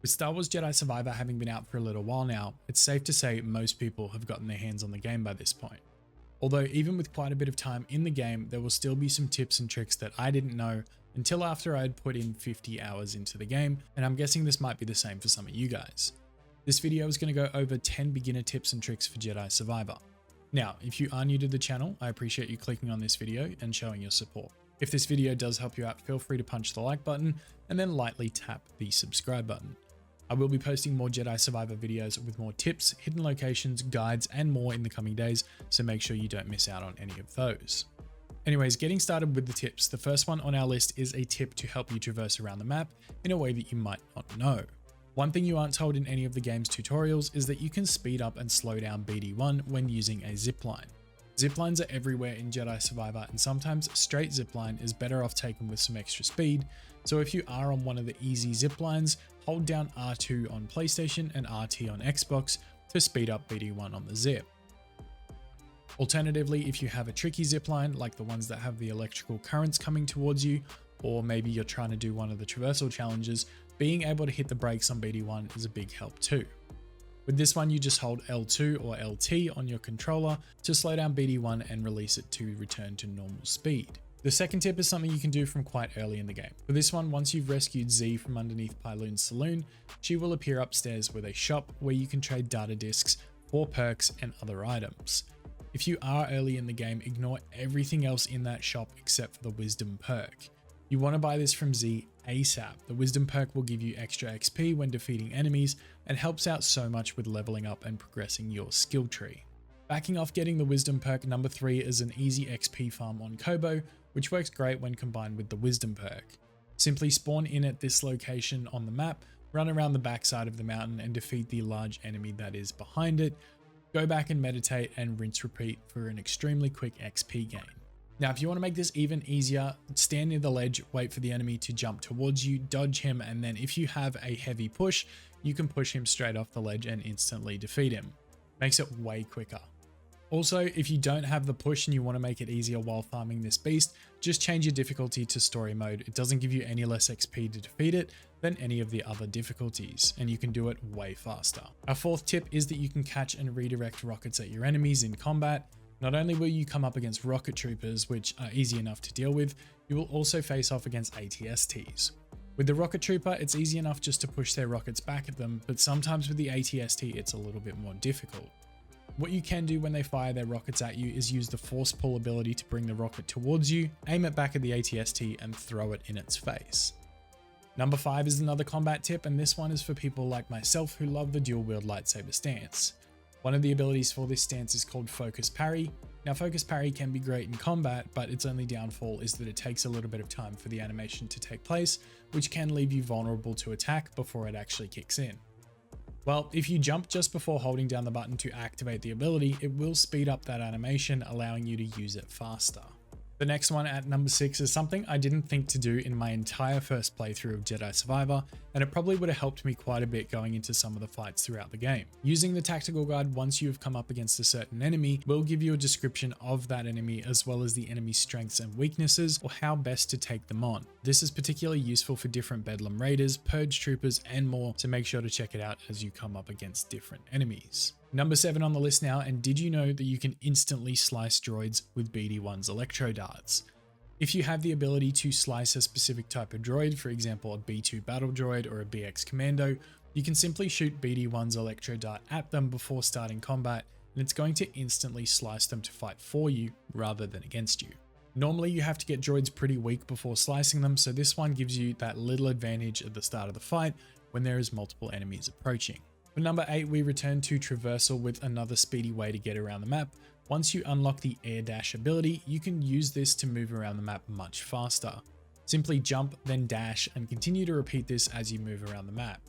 With Star Wars Jedi Survivor having been out for a little while now, it's safe to say most people have gotten their hands on the game by this point. Although even with quite a bit of time in the game, there will still be some tips and tricks that I didn't know until after I had put in 50 hours into the game, and I'm guessing this might be the same for some of you guys. This video is going to go over 10 beginner tips and tricks for Jedi Survivor. Now, if you are new to the channel, I appreciate you clicking on this video and showing your support. If this video does help you out, feel free to punch the like button and then lightly tap the subscribe button. I will be posting more Jedi Survivor videos with more tips, hidden locations, guides, and more in the coming days, so make sure you don't miss out on any of those. Anyways, getting started with the tips, the first one on our list is a tip to help you traverse around the map in a way that you might not know. One thing you aren't told in any of the game's tutorials is that you can speed up and slow down BD1 when using a zipline. Ziplines are everywhere in Jedi Survivor, and sometimes a straight zipline is better off taken with some extra speed, so if you are on one of the easy ziplines, hold down R2 on PlayStation and RT on Xbox to speed up BD1 on the zip. Alternatively, if you have a tricky zipline like the ones that have the electrical currents coming towards you, or maybe you're trying to do one of the traversal challenges, being able to hit the brakes on BD1 is a big help too. With this one, you just hold L2 or LT on your controller to slow down BD1 and release it to return to normal speed. The second tip is something you can do from quite early in the game. For this one, once you've rescued Z from underneath Pyloon's saloon, she will appear upstairs with a shop where you can trade data discs for perks and other items. If you are early in the game, ignore everything else in that shop except for the wisdom perk. You want to buy this from Z ASAP. The wisdom perk will give you extra XP when defeating enemies and helps out so much with leveling up and progressing your skill tree. Backing off getting the wisdom perk, number 3 is an easy XP farm on Kobo, which works great when combined with the wisdom perk. Simply spawn in at this location on the map, run around the backside of the mountain and defeat the large enemy that is behind it. Go back and meditate and rinse repeat for an extremely quick XP gain. Now, if you want to make this even easier, stand near the ledge, wait for the enemy to jump towards you, dodge him, and then if you have a heavy push, you can push him straight off the ledge and instantly defeat him. Makes it way quicker. Also, if you don't have the push and you want to make it easier while farming this beast, just change your difficulty to story mode. It doesn't give you any less XP to defeat it than any of the other difficulties, and you can do it way faster. Our fourth tip is that you can catch and redirect rockets at your enemies in combat. Not only will you come up against rocket troopers, which are easy enough to deal with, you will also face off against ATSTs. With the rocket trooper, it's easy enough just to push their rockets back at them, but sometimes with the ATST, it's a little bit more difficult. What you can do when they fire their rockets at you is use the force pull ability to bring the rocket towards you, aim it back at the ATST, and throw it in its face. Number 5 is another combat tip, and this one is for people like myself who love the dual wield lightsaber stance. One of the abilities for this stance is called Focus Parry. Now, Focus Parry can be great in combat, but its only downfall is that it takes a little bit of time for the animation to take place, which can leave you vulnerable to attack before it actually kicks in. Well, if you jump just before holding down the button to activate the ability, it will speed up that animation, allowing you to use it faster. The next one at number 6 is something I didn't think to do in my entire first playthrough of Jedi Survivor, and it probably would have helped me quite a bit going into some of the fights throughout the game. Using the tactical guide once you have come up against a certain enemy will give you a description of that enemy as well as the enemy's strengths and weaknesses or how best to take them on. This is particularly useful for different Bedlam Raiders, Purge Troopers, and more, so make sure to check it out as you come up against different enemies. Number 7 on the list now, and did you know that you can instantly slice droids with BD1's Electro Darts? If you have the ability to slice a specific type of droid, for example a B2 battle droid or a BX commando, you can simply shoot BD1's Electro Dart at them before starting combat, and it's going to instantly slice them to fight for you rather than against you. Normally you have to get droids pretty weak before slicing them, so this one gives you that little advantage at the start of the fight when there is multiple enemies approaching. For number 8, we return to traversal with another speedy way to get around the map. Once you unlock the air dash ability, you can use this to move around the map much faster. Simply jump, then dash, and continue to repeat this as you move around the map.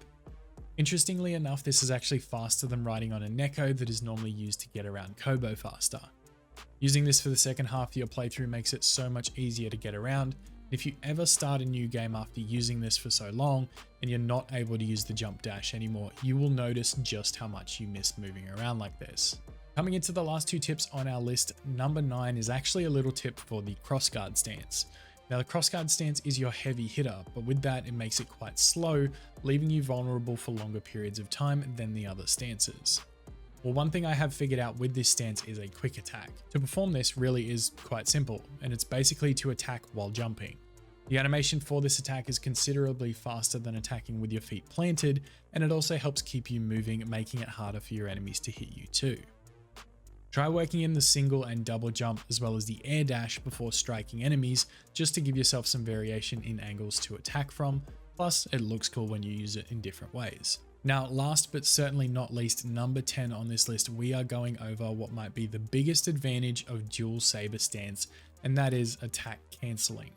Interestingly enough, this is actually faster than riding on a Neko that is normally used to get around Kobo faster. Using this for the second half of your playthrough makes it so much easier to get around. If you ever start a new game after using this for so long and you're not able to use the jump dash anymore, you will notice just how much you miss moving around like this. Coming into the last 2 tips on our list, number 9 is actually a little tip for the crossguard stance. Now the crossguard stance is your heavy hitter, but with that it makes it quite slow, leaving you vulnerable for longer periods of time than the other stances. Well, one thing I have figured out with this stance is a quick attack. To perform this really is quite simple, and it's basically to attack while jumping. The animation for this attack is considerably faster than attacking with your feet planted, and it also helps keep you moving, making it harder for your enemies to hit you too. Try working in the single and double jump as well as the air dash before striking enemies, just to give yourself some variation in angles to attack from, plus it looks cool when you use it in different ways. Now, last but certainly not least, number 10 on this list, we are going over what might be the biggest advantage of dual saber stance, and that is attack cancelling.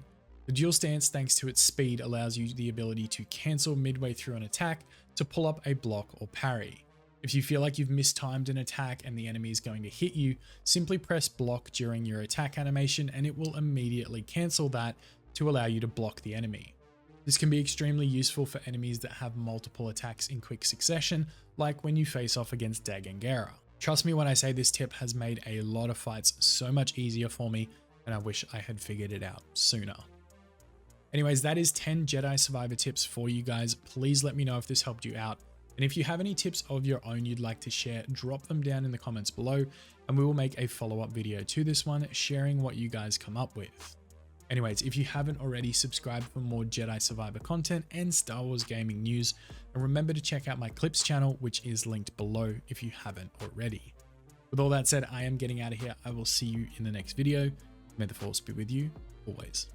The dual stance, thanks to its speed, allows you the ability to cancel midway through an attack to pull up a block or parry. If you feel like you've mistimed an attack and the enemy is going to hit you, simply press block during your attack animation and it will immediately cancel that to allow you to block the enemy. This can be extremely useful for enemies that have multiple attacks in quick succession, like when you face off against Dagangara. Trust me when I say this tip has made a lot of fights so much easier for me, and I wish I had figured it out sooner. Anyways, that is 10 Jedi Survivor tips for you guys. Please let me know if this helped you out. And if you have any tips of your own you'd like to share, drop them down in the comments below, and we will make a follow-up video to this one, sharing what you guys come up with. Anyways, if you haven't already, subscribe for more Jedi Survivor content and Star Wars gaming news, and remember to check out my Clips channel, which is linked below if you haven't already. With all that said, I am getting out of here. I will see you in the next video. May the Force be with you always.